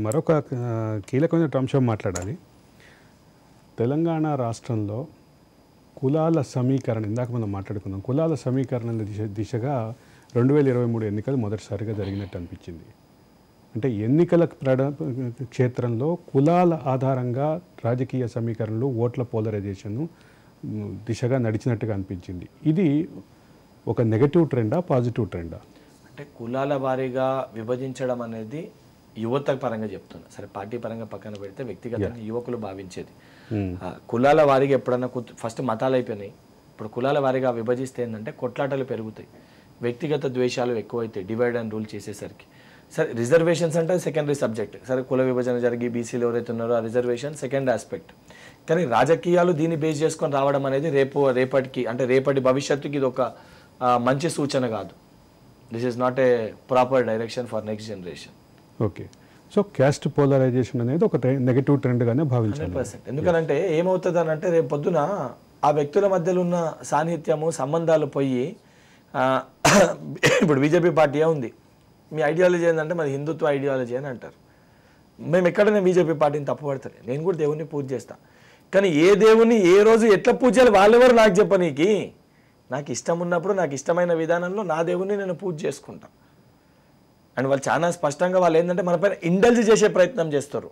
మరొక కీలకమైన అంశం మాట్లాడాలి. తెలంగాణ రాష్ట్రంలో కులాల సమీకరణ ఇందాక మనం మాట్లాడుకున్నాం. కులాల సమీకరణ దిశగా 2023 ఎన్నికలు మొదటిసారిగా జరిగినట్టు అనిపించింది. అంటే ఎన్నికల క్షేత్రంలో కులాల ఆధారంగా రాజకీయ సమీకరణలు ఓట్ల పోలరైజేషన్ దిశగా నడిచినట్టుగా అనిపించింది. ఇది ఒక నెగటివ్ ట్రెండా పాజిటివ్ ట్రెండా? అంటే కులాల వారీగా విభజించడం అనేది యువత పరంగా చెప్తున్నా, సరే పార్టీ పరంగా పక్కన పెడితే వ్యక్తిగతంగా యువకులు భావించేది. కులాల వారీగా ఎప్పుడన్నా ఫస్ట్ మతాలు అయిపోయినాయి, ఇప్పుడు కులాల వారీగా విభజిస్తే ఏంటంటే కొట్లాటలు పెరుగుతాయి, వ్యక్తిగత ద్వేషాలు ఎక్కువైతాయి డివైడ్ అండ్ రూల్ చేసేసరికి. సరే రిజర్వేషన్స్ అంటే సెకండరీ సబ్జెక్ట్, సరే కుల విభజన జరిగి బీసీలు ఎవరైతే ఉన్నారో ఆ రిజర్వేషన్ సెకండ్ ఆస్పెక్ట్. కానీ రాజకీయాలు దీన్ని బేస్ చేసుకొని రావడం అనేది రేపటికి అంటే రేపటి భవిష్యత్తుకి ఇది ఒక మంచి సూచన కాదు. This is not a proper direction for next generation. Okay, so caste polarization అనేది ఒక నెగటివ్ ట్రెండ్గానే భావించాలి. 100%. ఎందుకంటే ఏమవుతుంది అని అంటే రేపు పొద్దున ఆ వ్యక్తుల మధ్యలో ఉన్న సాన్నిహిత్యము సంబంధాలు పోయి ఇప్పుడు బీజేపీ పార్టీ ఉంది, మీ ఐడియాలజీ ఏంటంటే మరి హిందుత్వ ఐడియాలజీ అని అంటారు. మేము ఎక్కడైనా బీజేపీ పార్టీని తప్పుపడతారు, నేను కూడా దేవుణ్ణి పూజ చేస్తాను. కానీ ఏ దేవుణ్ణి ఏ రోజు ఎట్లా పూజ చేయాలి వాళ్ళెవరు నాకు చెప్పనీకి. నాకు ఇష్టం ఉన్నప్పుడు నాకు ఇష్టమైన విధానంలో నా దేవుణ్ణి నేను పూజ చేసుకుంటాను. అండ్ వాళ్ళు చాలా స్పష్టంగా వాళ్ళు ఏంటంటే మన పైన ఇండల్జ్ చేసే ప్రయత్నం చేస్తారు,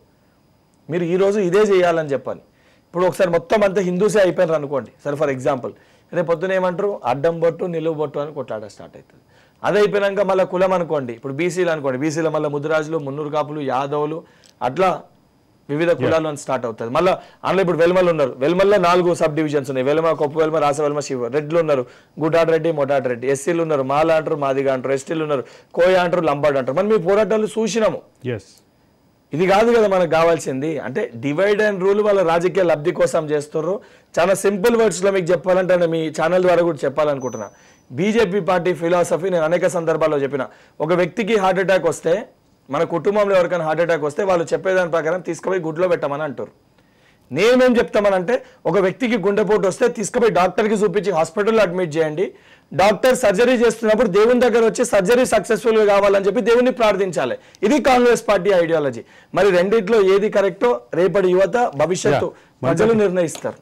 మీరు ఈరోజు ఇదే చేయాలని చెప్పని. ఇప్పుడు ఒకసారి మొత్తం అంతా హిందూసే అయిపోయినారు అనుకోండి, సరే ఫర్ ఎగ్జాంపుల్, రేపు పొద్దున ఏమంటారు అడ్డం బొట్టు నిలువు బొట్టు అని కొట్లాట స్టార్ట్ అవుతుంది. అది అయిపోయినాక మళ్ళీ కులం అనుకోండి, ఇప్పుడు బీసీలు అనుకోండి, బీసీలో మళ్ళీ ముద్దురాజులు మున్నూరు కాపులు యాదవులు అట్లా వివిధ కులాలు అని స్టార్ట్ అవుతుంది. మళ్ళీ అందులో ఇప్పుడు వెల్మల్ ఉన్నారు, వెల్మల్లో 4 సబ్ డివిజన్స్ ఉన్నాయి, వెల్మ కొప్పు వెల్మ రాస వెల్మ శివ. రెడ్లు ఉన్నారు గుడాట్ రెడ్డి మొటాట్ రెడ్డి, ఎస్సీలు ఉన్నారు మాల అంటారు మాదిగా అంటారు, ఎస్టీలు ఉన్నారు కోయ అంటారు లంబాడ్ అంటారు. మనం మీ పోరాటాలు చూసినాము. ఇది కాదు కదా మనకు కావాల్సింది. అంటే డివైడ్ అండ్ రూల్ వాళ్ళ రాజకీయ లబ్ధి కోసం చేస్తున్నారు. చాలా సింపుల్ వర్డ్స్లో మీకు చెప్పాలంటే మీ ఛానల్ ద్వారా కూడా చెప్పాలనుకుంటున్నా. బీజేపీ పార్టీ ఫిలాసఫీ నేను అనేక సందర్భాల్లో చెప్పిన, ఒక వ్యక్తికి హార్ట్ అటాక్ వస్తే, మన కుటుంబంలో ఎవరికైనా హార్ట్ అటాక్ వస్తే వాళ్ళు చెప్పేదాని ప్రకారం తీసుకుపోయి గుడ్లో పెట్టమని అంటారు. నేనేం చెప్తామనంటే ఒక వ్యక్తికి గుండెపోటు వస్తే తీసుకుపోయి డాక్టర్కి చూపించి హాస్పిటల్లో అడ్మిట్ చేయండి. డాక్టర్ సర్జరీ చేస్తున్నప్పుడు దేవుని దగ్గర వచ్చి సర్జరీ సక్సెస్ఫుల్గా కావాలని చెప్పి దేవుని ప్రార్థించాలి. ఇది కాంగ్రెస్ పార్టీ ఐడియాలజీ. మరి రెండిట్లో ఏది కరెక్టో రేపటి యువత భవిష్యత్తు ప్రజలు నిర్ణయిస్తారు.